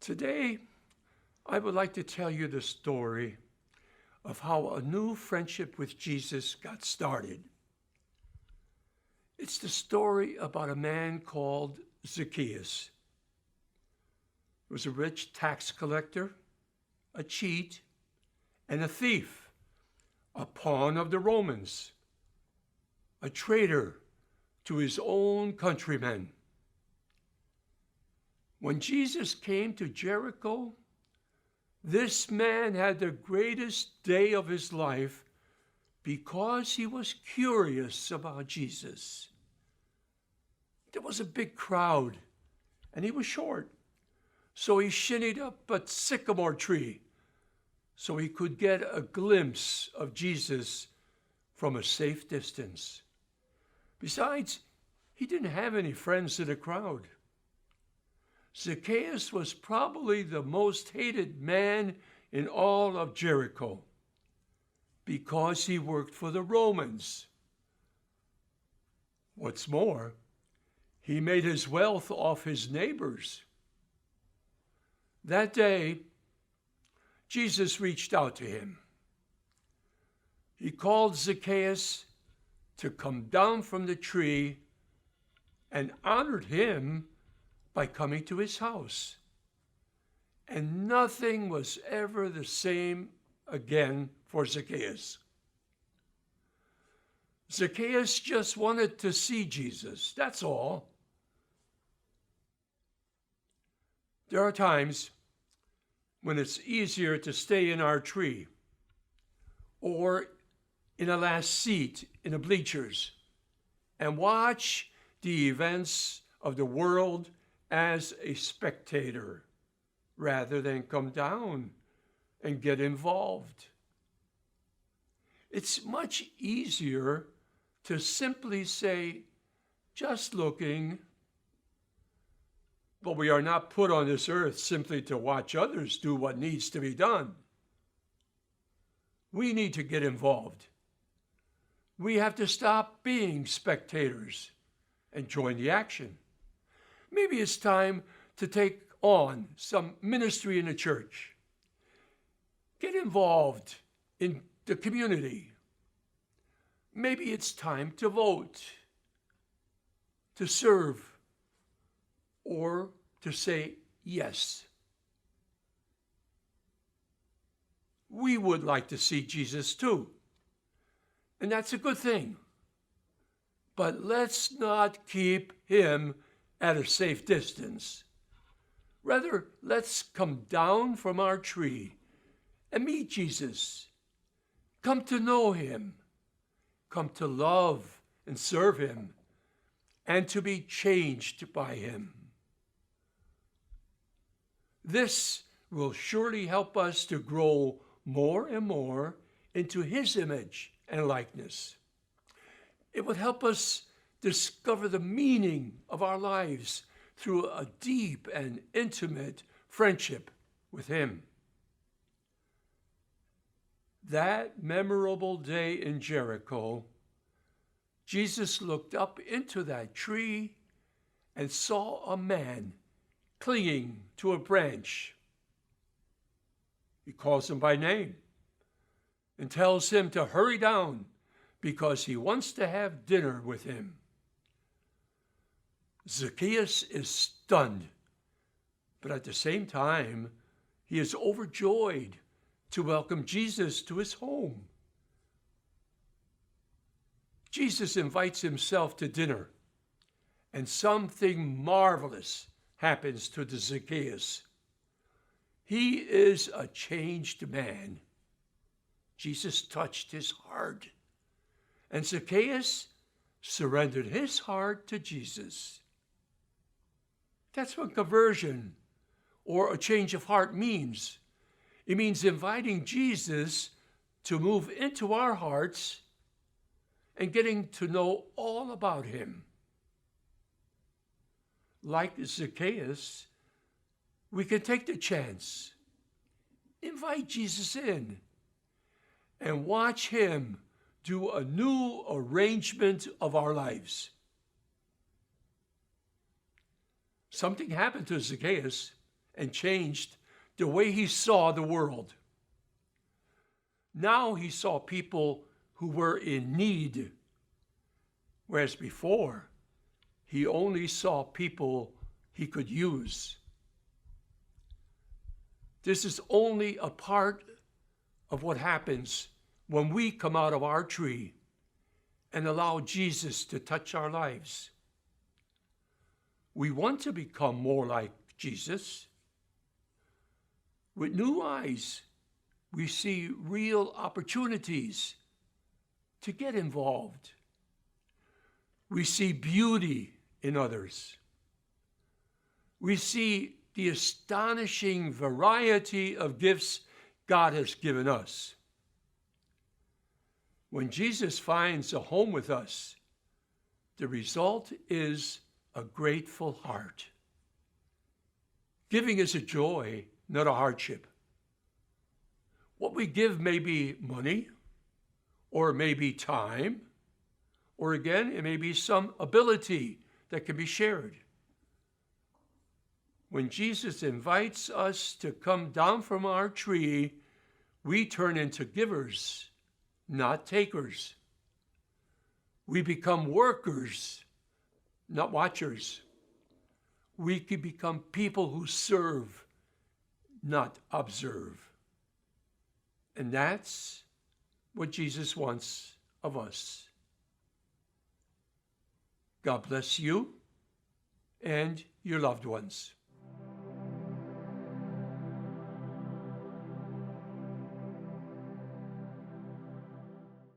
Today, I would like to tell you the story of how a new friendship with Jesus got started. It's the story about a man called Zacchaeus. He was a rich tax collector, a cheat, and a thief, a pawn of the Romans, a traitor to his own countrymen. When Jesus came to Jericho, this man had the greatest day of his life because he was curious about Jesus. There was a big crowd, and he was short, so he shinnied up a sycamore tree so he could get a glimpse of Jesus from a safe distance. Besides, he didn't have any friends in the crowd. Zacchaeus was probably the most hated man in all of Jericho because he worked for the Romans. What's more, he made his wealth off his neighbors. That day, Jesus reached out to him. He called Zacchaeus to come down from the tree and honored him by coming to his house. And nothing was ever the same again for Zacchaeus. Zacchaeus just wanted to see Jesus, that's all. There are times when it's easier to stay in our tree or in a last seat in the bleachers and watch the events of the world as a spectator rather than come down and get involved. It's much easier to simply say, just looking, but we are not put on this earth simply to watch others do what needs to be done. We need to get involved. We have to stop being spectators and join the action. Maybe it's time to take on some ministry in the church. Get involved in the community. Maybe it's time to vote, to serve, or to say yes. We would like to see Jesus too, and that's a good thing. But let's not keep him at a safe distance. Rather, let's come down from our tree and meet Jesus. Come to know him. Come to love and serve him and to be changed by him. This will surely help us to grow more and more into his image and likeness. It would help us discover the meaning of our lives through a deep and intimate friendship with him. That memorable day in Jericho, Jesus looked up into that tree and saw a man clinging to a branch. He calls him by name and tells him to hurry down because he wants to have dinner with him. Zacchaeus is stunned, but at the same time, he is overjoyed to welcome Jesus to his home. Jesus invites himself to dinner, and something marvelous happens to the Zacchaeus. He is a changed man. Jesus touched his heart, and Zacchaeus surrendered his heart to Jesus. That's what conversion or a change of heart means. It means inviting Jesus to move into our hearts and getting to know all about him. Like Zacchaeus, we can take the chance, invite Jesus in, and watch him do a new arrangement of our lives. Something happened to Zacchaeus, and changed the way he saw the world. Now he saw people who were in need, whereas before he only saw people he could use. This is only a part of what happens when we come out of our tree and allow Jesus to touch our lives. We want to become more like Jesus. With new eyes, we see real opportunities to get involved. We see beauty in others. We see the astonishing variety of gifts God has given us. When Jesus finds a home with us, the result is a grateful heart. Giving is a joy, not a hardship. What we give may be money, or it may be time, or again, it may be some ability that can be shared. When Jesus invites us to come down from our tree, we turn into givers, not takers. We become workers, not watchers. We can become people who serve, not observe. And that's what Jesus wants of us. God bless you and your loved ones.